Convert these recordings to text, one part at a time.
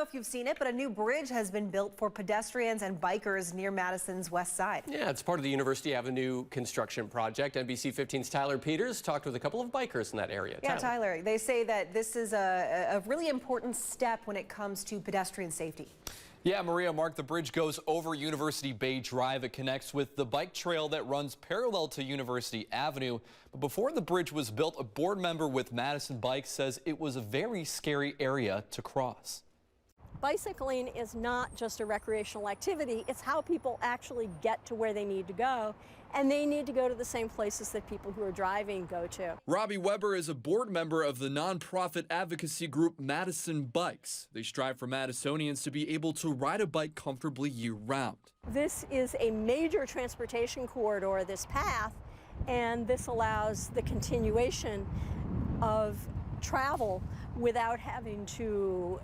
know if you've seen it, but a new bridge has been built for pedestrians and bikers near Madison's west side. Yeah, it's part of the University Ave construction project. NBC 15's Tyler Peters talked with a couple of bikers in that area. Yeah, Tyler, they say that this is a really important step when it comes to pedestrian safety. Yeah, Maria, Mark, the bridge goes over University Bay Drive. It connects with the bike trail that runs parallel to University Avenue. But before the bridge was built, a board member with Madison Bikes says it was a very scary area to cross. Bicycling is not just a recreational activity, it's how people actually get to where they need to go, and they need to go to the same places that people who are driving go to. Robbie Webber is a board member of the nonprofit advocacy group Madison Bikes. They strive for Madisonians to be able to ride a bike comfortably year-round. This is a major transportation corridor, this path, and this allows the continuation of travel without having to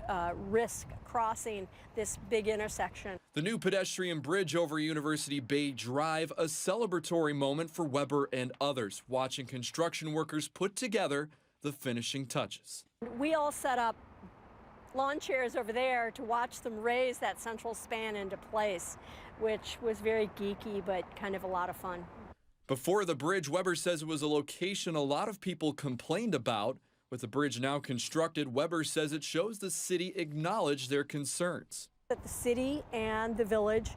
risk crossing this big intersection. The new pedestrian bridge over University Bay Drive, a celebratory moment for Webber and others, watching construction workers put together the finishing touches. We all set up lawn chairs over there to watch them raise that central span into place, which was very geeky but kind of a lot of fun. Before the bridge, Webber says it was a location a lot of people complained about. With the bridge now constructed, Webber says it shows the city acknowledged their concerns. That the city and the village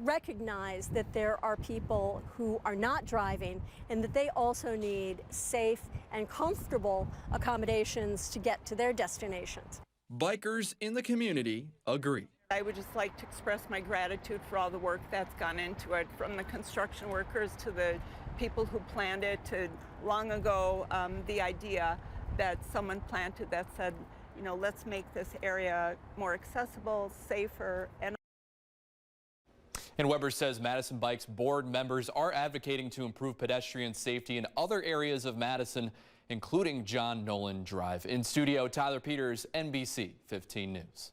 recognize that there are people who are not driving and that they also need safe and comfortable accommodations to get to their destinations. Bikers in the community agree. I would just like to express my gratitude for all the work that's gone into it, from the construction workers to the people who planned it, to long ago the idea that someone planted that said, you know, let's make this area more accessible, safer, And Webber says Madison Bikes board members are advocating to improve pedestrian safety in other areas of Madison, including John Nolan Drive. In studio, Tyler Peters, NBC 15 News.